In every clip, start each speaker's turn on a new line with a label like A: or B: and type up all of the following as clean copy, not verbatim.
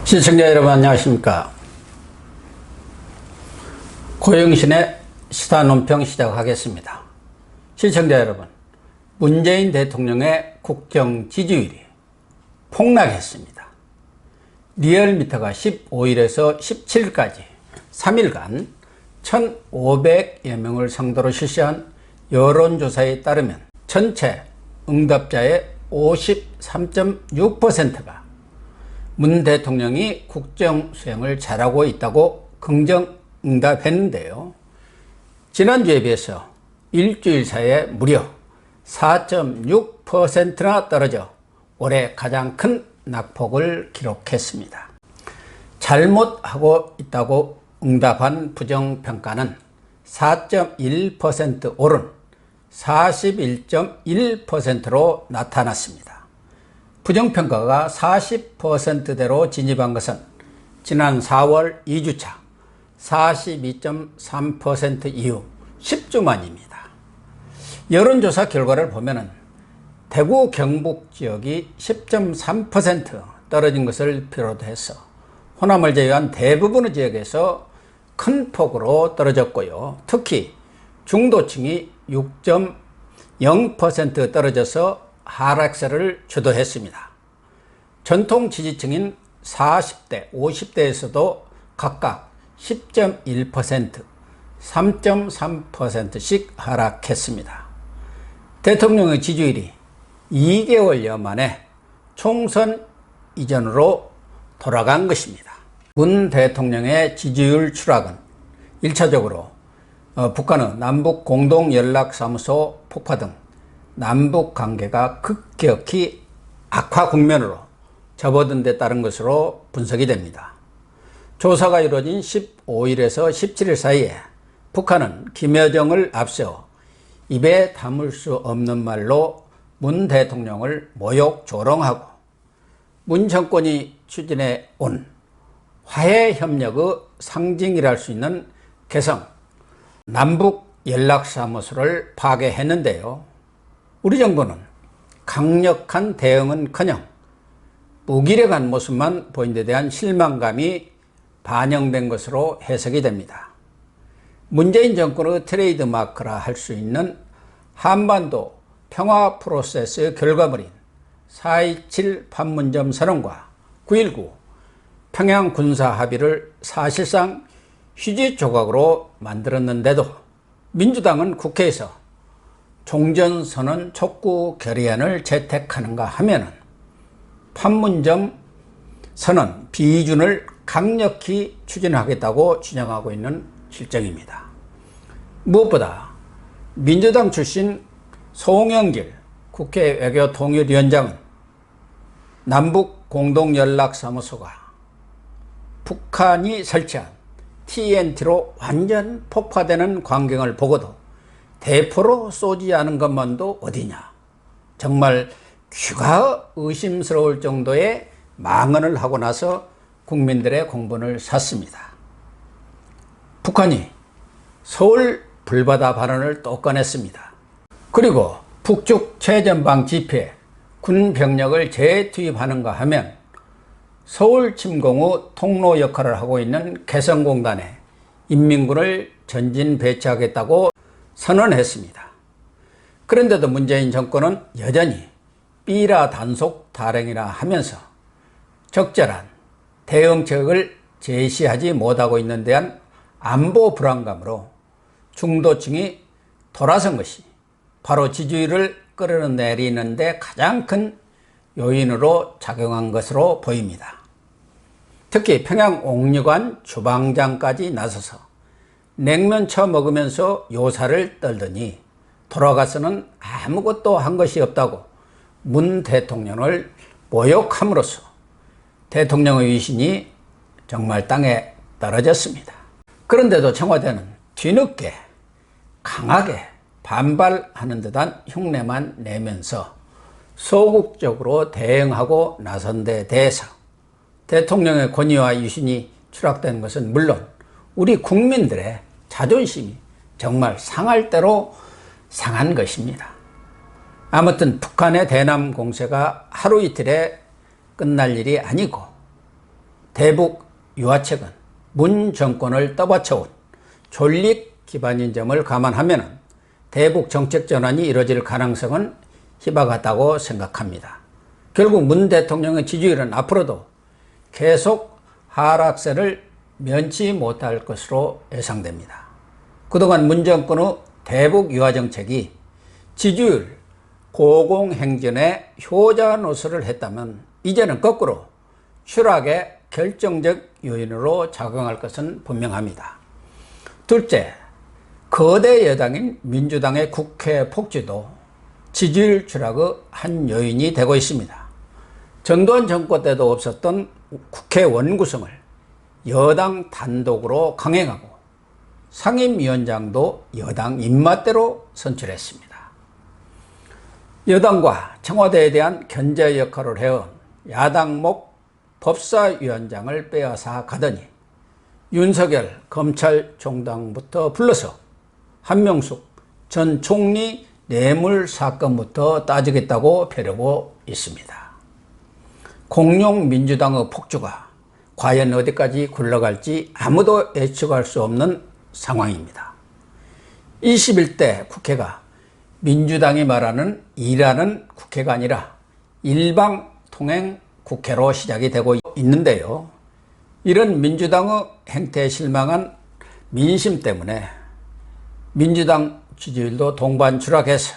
A: 시청자 여러분 안녕하십니까. 고영신의 시사논평 시작하겠습니다. 시청자 여러분, 문재인 대통령의 국정 지지율이 폭락했습니다. 리얼미터가 15일에서 17일까지 3일간 1,500여 명을 상대로 실시한 여론조사에 따르면 전체 응답자의 53.6%가 문 대통령이 국정 수행을 잘하고 있다고 긍정 응답했는데요. 지난주에 비해서 일주일 사이에 무려 4.6%나 떨어져 올해 가장 큰 낙폭을 기록했습니다. 잘못하고 있다고 응답한 부정평가는 4.1% 오른 41.1%로 나타났습니다. 부정평가가 40%대로 진입한 것은 지난 4월 2주차 42.3% 이후 10주 만입니다. 여론조사 결과를 보면 대구 경북 지역이 10.3% 떨어진 것을 비롯해서 호남을 제외한 대부분의 지역에서 큰 폭으로 떨어졌고요. 특히 중도층이 6.0% 떨어져서 하락세를 주도했습니다. 전통 지지층인 40대, 50대에서도 각각 10.1%, 3.3%씩 하락했습니다. 대통령의 지지율이 2개월여 만에 총선 이전으로 돌아간 것입니다. 문 대통령의 지지율 추락은 1차적으로 북한의 남북 공동연락사무소 폭파 등 남북 관계가 급격히 악화 국면으로 접어든 데 따른 것으로 분석이 됩니다. 조사가 이루어진 15일에서 17일 사이에 북한은 김여정을 앞세워 입에 담을 수 없는 말로 문 대통령을 모욕 조롱하고 문 정권이 추진해 온 화해협력의 상징이랄 수 있는 개성 남북연락사무소를 파괴했는데요. 우리 정부는 강력한 대응은커녕 무기력한 모습만 보인 데 대한 실망감이 반영된 것으로 해석이 됩니다. 문재인 정권의 트레이드 마크라 할 수 있는 한반도 평화 프로세스의 결과물인 4.27 판문점 선언과 9.19 평양 군사 합의를 사실상 휴지 조각으로 만들었는데도 민주당은 국회에서 종전선언 촉구 결의안을 채택하는가 하면은 판문점 선언 비준을 강력히 추진하겠다고 주장하고 있는 실정입니다. 무엇보다 민주당 출신 송영길 국회 외교통일위원장은 남북 공동연락사무소가 북한이 설치한 TNT로 완전 폭파되는 광경을 보고도 대포로 쏘지 않은 것만도 어디냐. 정말 귀가 의심스러울 정도의 망언을 하고 나서 국민들의 공분을 샀습니다. 북한이 서울 불바다 발언을 또 꺼냈습니다. 그리고 북측 최전방 지피에 군 병력을 재투입하는가 하면 서울 침공 후 통로 역할을 하고 있는 개성공단에 인민군을 전진 배치하겠다고 선언했습니다. 그런데도 문재인 정권은 여전히 삐라 단속 달행이라 하면서 적절한 대응책을 제시하지 못하고 있는 데한 안보 불안감으로 중도층이 돌아선 것이 바로 지지율을 끌어내리는 데 가장 큰 요인으로 작용한 것으로 보입니다. 특히 평양 옥류관 주방장까지 나서서 냉면 처먹으면서 요사를 떨더니 돌아가서는 아무것도 한 것이 없다고 문 대통령을 모욕함으로써 대통령의 위신이 정말 땅에 떨어졌습니다. 그런데도 청와대는 뒤늦게 강하게 반발하는 듯한 흉내만 내면서 소극적으로 대응하고 나선 데 대해서 대통령의 권위와 위신이 추락된 것은 물론 우리 국민들의 자존심이 정말 상할 대로 상한 것입니다. 아무튼 북한의 대남 공세가 하루 이틀에 끝날 일이 아니고 대북 유화책은 문 정권을 떠받쳐온 존립 기반인 점을 감안하면 대북 정책 전환이 이뤄질 가능성은 희박하다고 생각합니다. 결국 문 대통령의 지지율은 앞으로도 계속 하락세를 면치 못할 것으로 예상됩니다. 그동안 문 정권의 대북 유화 정책이 지지율 고공행진의 효자 노릇을 했다면 이제는 거꾸로 추락의 결정적 요인으로 작용할 것은 분명합니다. 둘째, 거대 여당인 민주당의 국회 폭주도 지지율 추락의 한 요인이 되고 있습니다. 전두환 정권 때도 없었던 국회 원구성을 여당 단독으로 강행하고 상임위원장도 여당 입맛대로 선출했습니다. 여당과 청와대에 대한 견제 역할을 해온 야당목 법사위원장을 빼앗아 가더니 윤석열 검찰총장부터 불러서 한명숙 전 총리 뇌물 사건부터 따지겠다고 펴려고 있습니다. 공룡 민주당의 폭주가 과연 어디까지 굴러갈지 아무도 예측할 수 없는 상황입니다. 21대 국회가 민주당이 말하는 일하는 국회가 아니라 일방통행 국회로 시작이 되고 있는데요. 이런 민주당의 행태에 실망한 민심 때문에 민주당 지지율도 동반 추락해서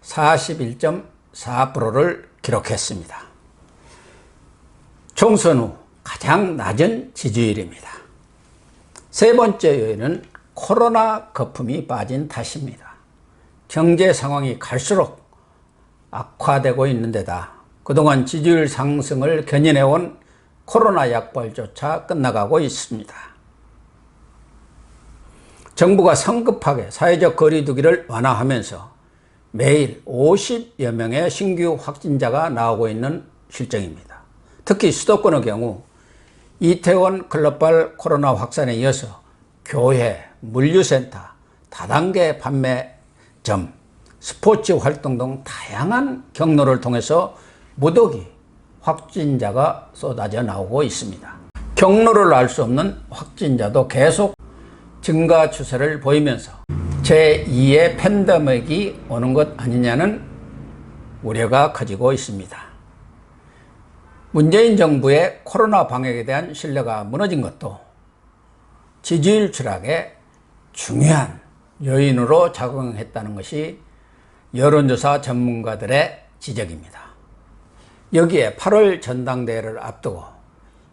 A: 41.4%를 기록했습니다. 총선 후 가장 낮은 지지율입니다. 세 번째 요인은 코로나 거품이 빠진 탓입니다. 경제 상황이 갈수록 악화되고 있는 데다 그동안 지지율 상승을 견인해온 코로나 약벌조차 끝나가고 있습니다. 정부가 성급하게 사회적 거리두기를 완화하면서 매일 50여 명의 신규 확진자가 나오고 있는 실정입니다. 특히 수도권의 경우 이태원 글로벌 코로나 확산에 이어서 교회, 물류센터, 다단계 판매점, 스포츠 활동 등 다양한 경로를 통해서 무더기 확진자가 쏟아져 나오고 있습니다. 경로를 알 수 없는 확진자도 계속 증가 추세를 보이면서 제2의 팬데믹이 오는 것 아니냐는 우려가 커지고 있습니다. 문재인 정부의 코로나 방역에 대한 신뢰가 무너진 것도 지지율 추락의 중요한 요인으로 작용했다는 것이 여론조사 전문가들의 지적입니다. 여기에 8월 전당대회를 앞두고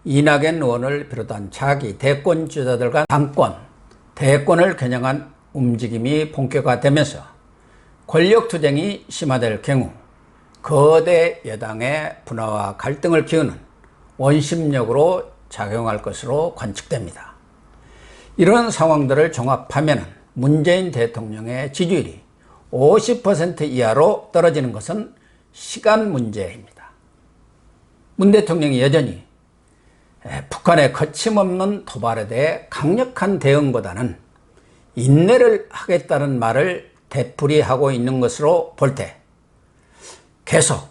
A: 이낙연 의원을 비롯한 차기 대권 주자들 간 당권, 대권을 겨냥한 움직임이 본격화되면서 권력투쟁이 심화될 경우 거대 여당의 분화와 갈등을 키우는 원심력으로 작용할 것으로 관측됩니다. 이런 상황들을 종합하면 문재인 대통령의 지지율이 50% 이하로 떨어지는 것은 시간 문제입니다. 문 대통령이 여전히 북한의 거침없는 도발에 대해 강력한 대응보다는 인내를 하겠다는 말을 되풀이하고 있는 것으로 볼 때 계속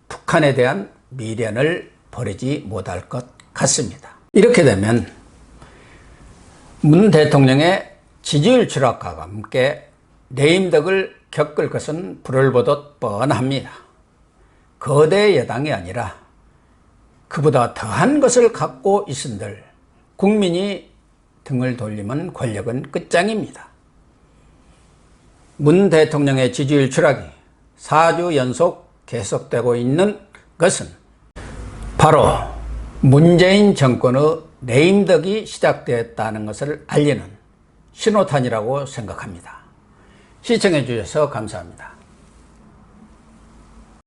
A: 북한에 대한 미련을 버리지 못할 것 같습니다. 이렇게 되면 문 대통령의 지지율 추락과 함께 내임덕을 겪을 것은 불을 보듯 뻔합니다. 거대 여당이 아니라 그보다 더한 것을 갖고 있은들 국민이 등을 돌리면 권력은 끝장입니다. 문 대통령의 지지율 추락이 4주 연속 계속되고 있는 것은 바로 문재인 정권의 내임덕이 시작되었다는 것을 알리는 신호탄이라고 생각합니다. 시청해 주셔서 감사합니다.